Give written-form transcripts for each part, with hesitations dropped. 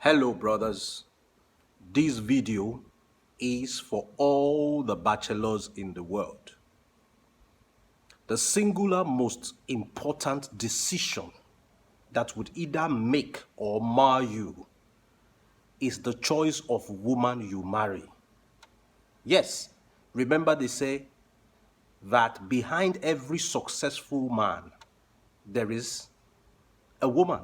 Hello brothers, this video is for all the bachelors in the world. The singular most important decision that would either make or mar you is the choice of woman you marry. Yes, remember they say that behind every successful man, there is a woman.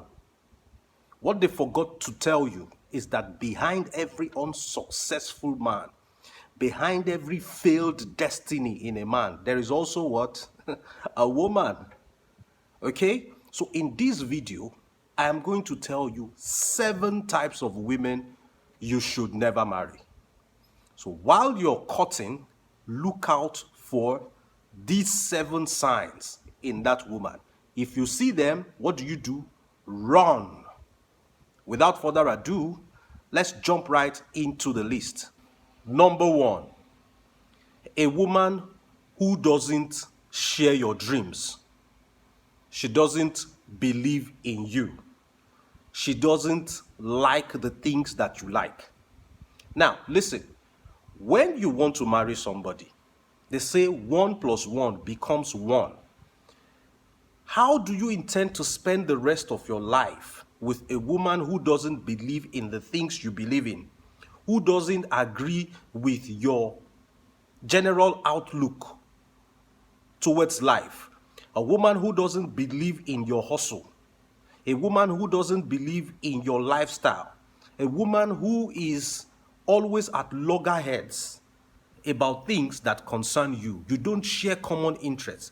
What they forgot to tell you is that behind every unsuccessful man, behind every failed destiny in a man, there is also what? A woman. Okay? So in this video, I am going to tell you 7 types of women you should never marry. So while you're courting, look out for these 7 signs in that woman. If you see them, what do? Run. Without further ado, let's jump right into the list. Number 1, a woman who doesn't share your dreams. She doesn't believe in you. She doesn't like the things that you like. Now, listen, when you want to marry somebody, they say 1 plus 1 becomes 1. How do you intend to spend the rest of your life with a woman who doesn't believe in the things you believe in, who doesn't agree with your general outlook towards life, a woman who doesn't believe in your hustle, a woman who doesn't believe in your lifestyle, a woman who is always at loggerheads about things that concern you? You don't share common interests.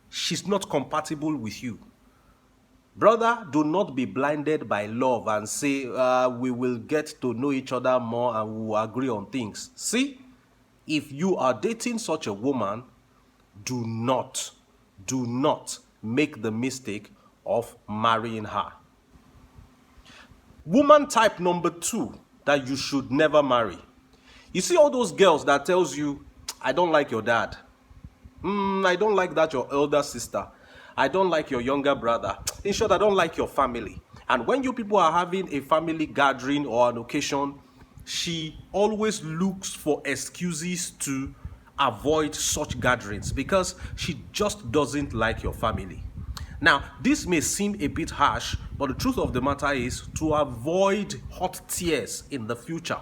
She's not compatible with you. Brother, do not be blinded by love and say, we will get to know each other more and we will agree on things. See, if you are dating such a woman, do not make the mistake of marrying her. Woman type number 2 that you should never marry. You see all those girls that tells you, I don't like your dad. I don't like that your elder sister. I don't like your younger brother. In short, I don't like your family. And when you people are having a family gathering or an occasion, she always looks for excuses to avoid such gatherings because she just doesn't like your family. Now, this may seem a bit harsh, but the truth of the matter is to avoid hot tears in the future,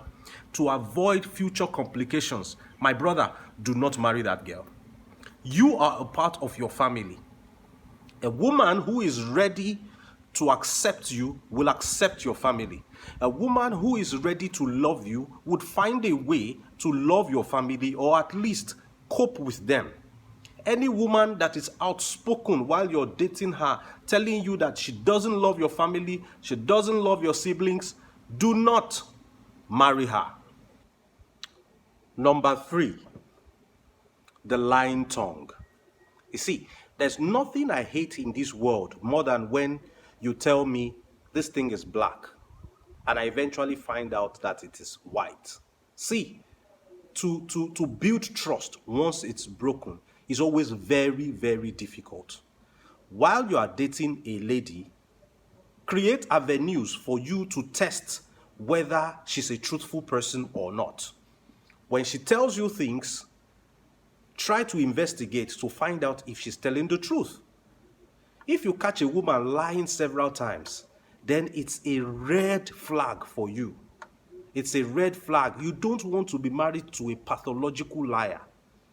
to avoid future complications, my brother, do not marry that girl. You are a part of your family. A woman who is ready to accept you will accept your family. A woman who is ready to love you would find a way to love your family or at least cope with them. Any woman that is outspoken while you're dating her, telling you that she doesn't love your family, she doesn't love your siblings, do not marry her. Number 3, the lying tongue. You see, there's nothing I hate in this world more than when you tell me this thing is black and I eventually find out that it is white. See, to build trust once it's broken is always very, very difficult. While you are dating a lady, create avenues for you to test whether she's a truthful person or not. When she tells you things, try to investigate to find out if she's telling the truth. If you catch a woman lying several times, then it's a red flag for you. It's a red flag. You don't want to be married to a pathological liar.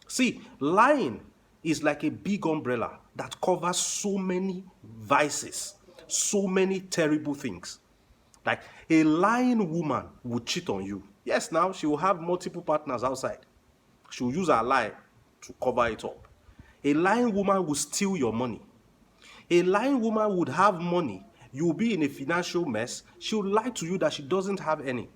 See, lying is like a big umbrella that covers so many vices, so many terrible things. Like a lying woman would cheat on you. Yes, now she will have multiple partners outside. She will use her lie to cover it up. A lying woman will steal your money. A lying woman would have money. You will be in a financial mess. She will lie to you that she doesn't have any.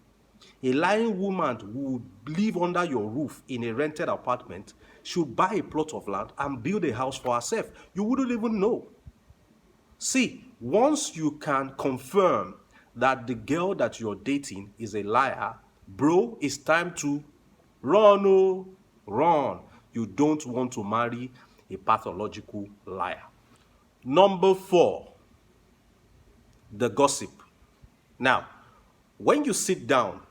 A lying woman would live under your roof in a rented apartment. She would buy a plot of land and build a house for herself. You wouldn't even know. See, once you can confirm that the girl that you're dating is a liar, bro, it's time to run, oh, run. You don't want to marry a pathological liar. Number 4, the gossip. Now, When you sit down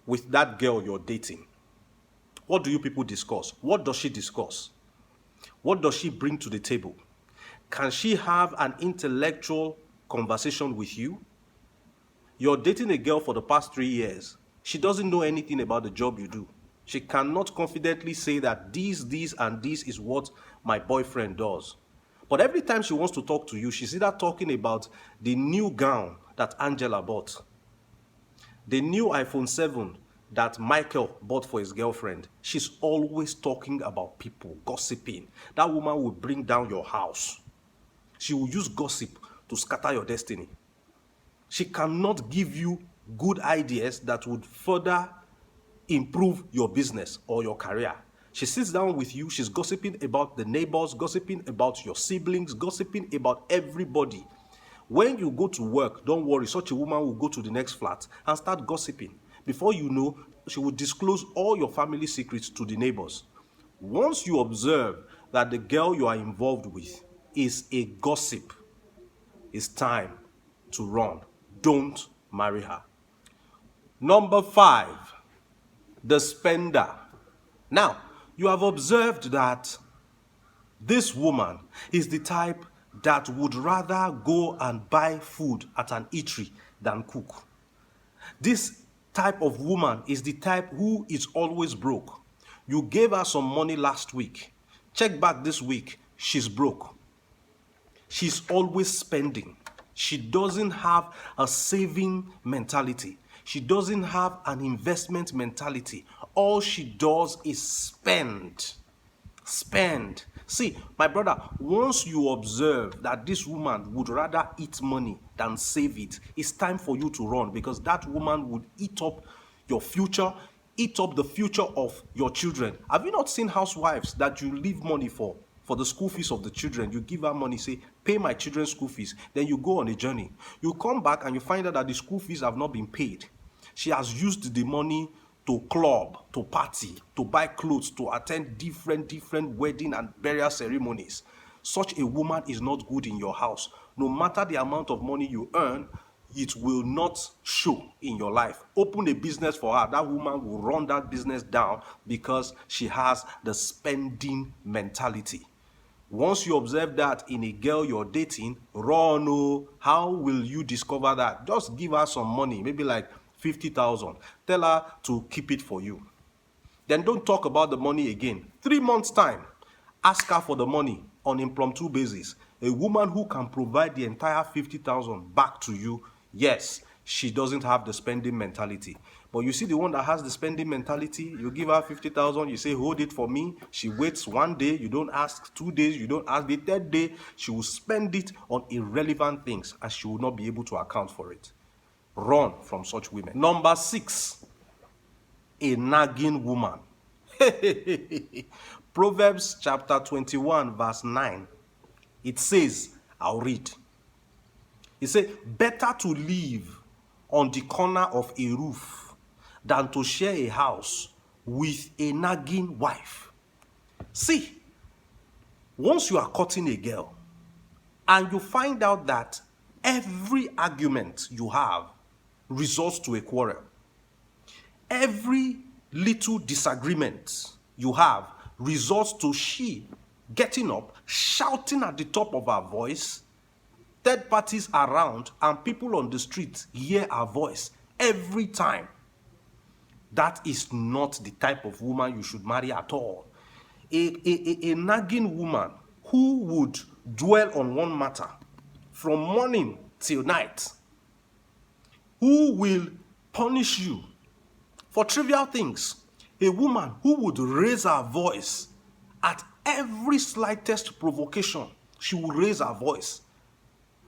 with that girl you're dating, what do you people discuss? What does she discuss? What does she bring to the table? Can she have an intellectual conversation with you? You're dating a girl for the past 3 years. She doesn't know anything about the job you do. She cannot confidently say that this, and this is what my boyfriend does. But every time she wants to talk to you, she's either talking about the new gown that Angela bought, the new iPhone 7 that Michael bought for his girlfriend. She's always talking about people, gossiping. That woman will bring down your house. She will use gossip to scatter your destiny. She cannot give you good ideas that would further improve your business or your career. She sits down with you, she's gossiping about the neighbors, gossiping about your siblings, gossiping about everybody. When you go to work, don't worry, such a woman will go to the next flat and start gossiping. Before you know, she will disclose all your family secrets to the neighbors. Once you observe that the girl you are involved with is a gossip, it's time to run. Don't marry her. Number 5, the spender. Now, you have observed that this woman is the type that would rather go and buy food at an eatery than cook. This type of woman is the type who is always broke. You gave her some money last week. Check back this week, she's broke. She's always spending. She doesn't have a saving mentality. She doesn't have an investment mentality. All she does is spend. Spend. See, my brother, once you observe that this woman would rather eat money than save it, it's time for you to run, because that woman would eat up your future, eat up the future of your children. Have you not seen housewives that you leave money for the school fees of the children? You give her money, say, pay my children's school fees. Then you go on a journey. You come back and you find out that the school fees have not been paid. She has used the money to club, to party, to buy clothes, to attend different wedding and burial ceremonies. Such a woman is not good in your house. No matter the amount of money you earn, it will not show in your life. Open a business for her. That woman will run that business down because she has the spending mentality. Once you observe that in a girl you're dating, run. Oh, how will you discover that? Just give her some money, maybe like 50,000. Tell her to keep it for you. Then don't talk about the money again. 3 months time, ask her for the money on impromptu basis. A woman who can provide the entire 50,000 back to you, yes, she doesn't have the spending mentality. But you see the one that has the spending mentality, you give her 50,000, you say, hold it for me. She waits 1 day, you don't ask. 2 days, you don't ask. The 3rd day, she will spend it on irrelevant things and she will not be able to account for it. Run from such women. Number 6, a nagging woman. Proverbs chapter 21 verse 9. It says, I'll read. It says, better to live on the corner of a roof than to share a house with a nagging wife. See, once you are courting a girl and you find out that every argument you have results to a quarrel, every little disagreement you have results to she getting up, shouting at the top of her voice, third parties around and people on the street hear her voice every time. That is not the type of woman you should marry at all. A nagging woman who would dwell on one matter from morning till night, who will punish you for trivial things, a woman who would raise her voice at every slightest provocation. She will raise her voice.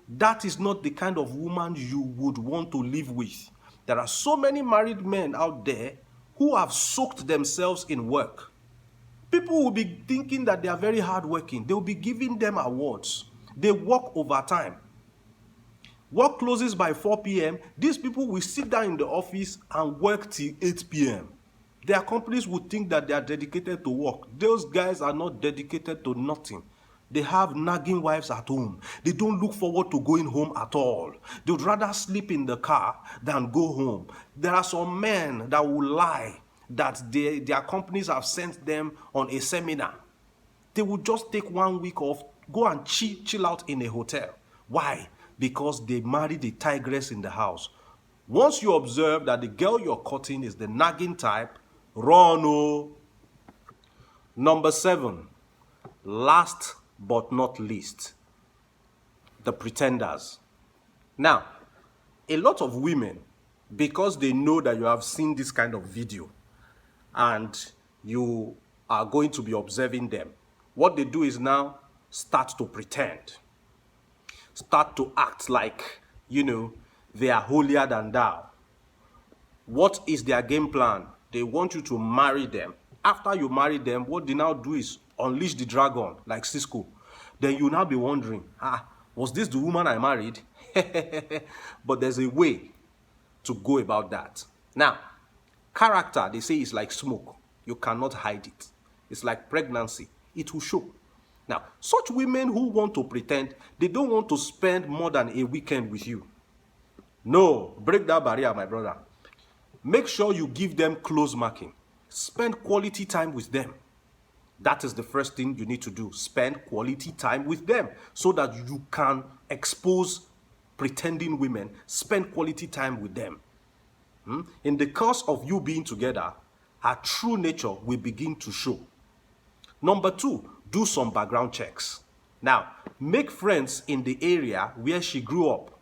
That is not the kind of woman you would want to live with. There are so many married men out there who have soaked themselves in work. People will be thinking that they are very hardworking. They will be giving them awards. They work overtime. Work closes by 4 p.m. These people will sit down in the office and work till 8 p.m. Their companies would think that they are dedicated to work. Those guys are not dedicated to nothing. They have nagging wives at home. They don't look forward to going home at all. They would rather sleep in the car than go home. There are some men that will lie that their companies have sent them on a seminar. They will just take 1 week off, go and chill out in a hotel. Why? Because they married a tigress in the house. Once you observe that the girl you're courting is the nagging type, run. Oh. Number 7, last but not least, the pretenders. Now, a lot of women, because they know that you have seen this kind of video and you are going to be observing them, what they do is now start to pretend, start to act like, they are holier than thou. What is their game plan? They want you to marry them. After you marry them, what they now do is unleash the dragon, like Cisco. Then you now be wondering, was this the woman I married? But there's a way to go about that. Now, character, they say, is like smoke. You cannot hide it. It's like pregnancy. It will show. Now, such women who want to pretend, they don't want to spend more than a weekend with you. No, break that barrier, my brother. Make sure you give them close marking. Spend quality time with them. That is the first thing you need to do. Spend quality time with them so that you can expose pretending women. Spend quality time with them. In the course of you being together, her true nature will begin to show. Number 2, do some background checks. Now, make friends in the area where she grew up.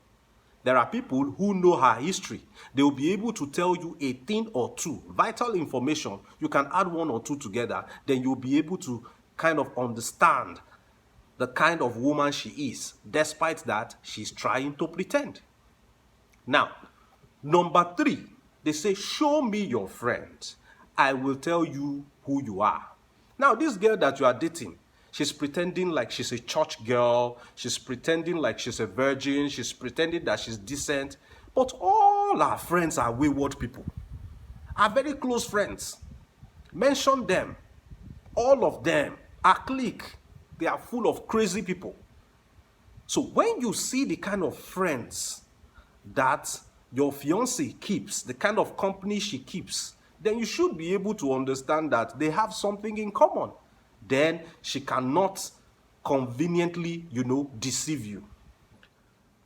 There are people who know her history. They will be able to tell you a thing or two, vital information. You can add 1 or 2 together, then you'll be able to kind of understand the kind of woman she is. Despite that, she's trying to pretend. Now, number 3, they say, show me your friend. I will tell you who you are. Now, this girl that you are dating, she's pretending like she's a church girl. She's pretending like she's a virgin. She's pretending that she's decent. But all her friends are wayward people. Her very close friends. Mention them. All of them are clique. They are full of crazy people. So when you see the kind of friends that your fiancé keeps, the kind of company she keeps, then you should be able to understand that they have something in common. Then she cannot conveniently, deceive you.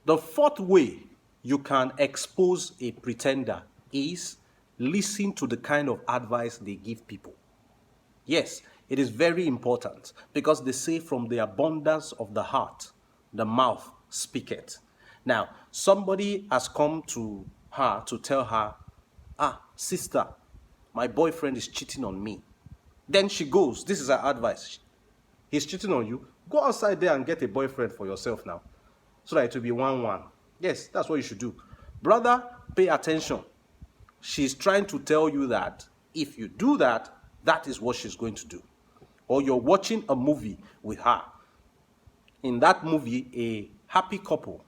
The 4th way you can expose a pretender is listen to the kind of advice they give people. Yes, it is very important because they say from the abundance of the heart, the mouth speaketh. Now, somebody has come to her to tell her, sister, my boyfriend is cheating on me. Then she goes, this is her advice. He's cheating on you. Go outside there and get a boyfriend for yourself now. So that it will be 1-1. Yes, that's what you should do. Brother, pay attention. She's trying to tell you that if you do that, that is what she's going to do. Or you're watching a movie with her. In that movie, a happy couple.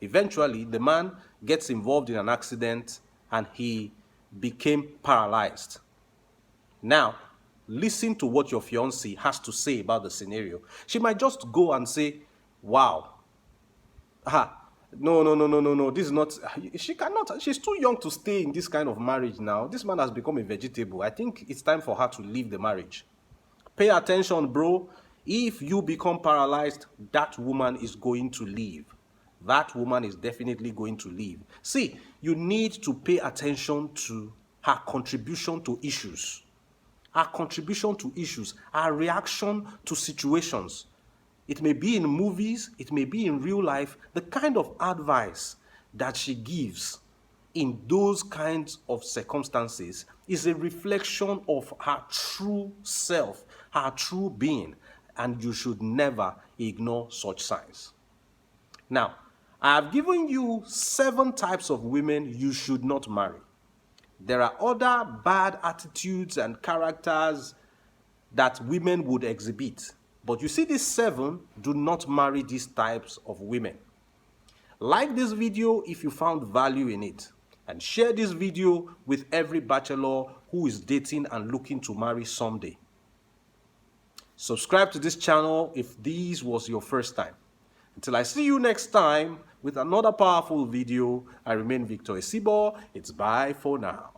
Eventually, the man gets involved in an accident and he became paralyzed. Now, listen to what your fiancé has to say about the scenario. She might just go and say, wow. No. This is not, she cannot, she's too young to stay in this kind of marriage now. This man has become a vegetable. I think it's time for her to leave the marriage. Pay attention, bro. If you become paralyzed, that woman is going to leave. That woman is definitely going to leave. See, you need to pay attention to her contribution to issues. Her contribution to issues, her reaction to situations. It may be in movies, it may be in real life. The kind of advice that she gives in those kinds of circumstances is a reflection of her true self, her true being, and you should never ignore such signs. Now, I have given you 7 types of women you should not marry. There are other bad attitudes and characters that women would exhibit. But you see these 7, do not marry these types of women. Like this video if you found value in it. And share this video with every bachelor who is dating and looking to marry someday. Subscribe to this channel if this was your first time. Until I see you next time with another powerful video, I remain Victor Esibo. It's bye for now.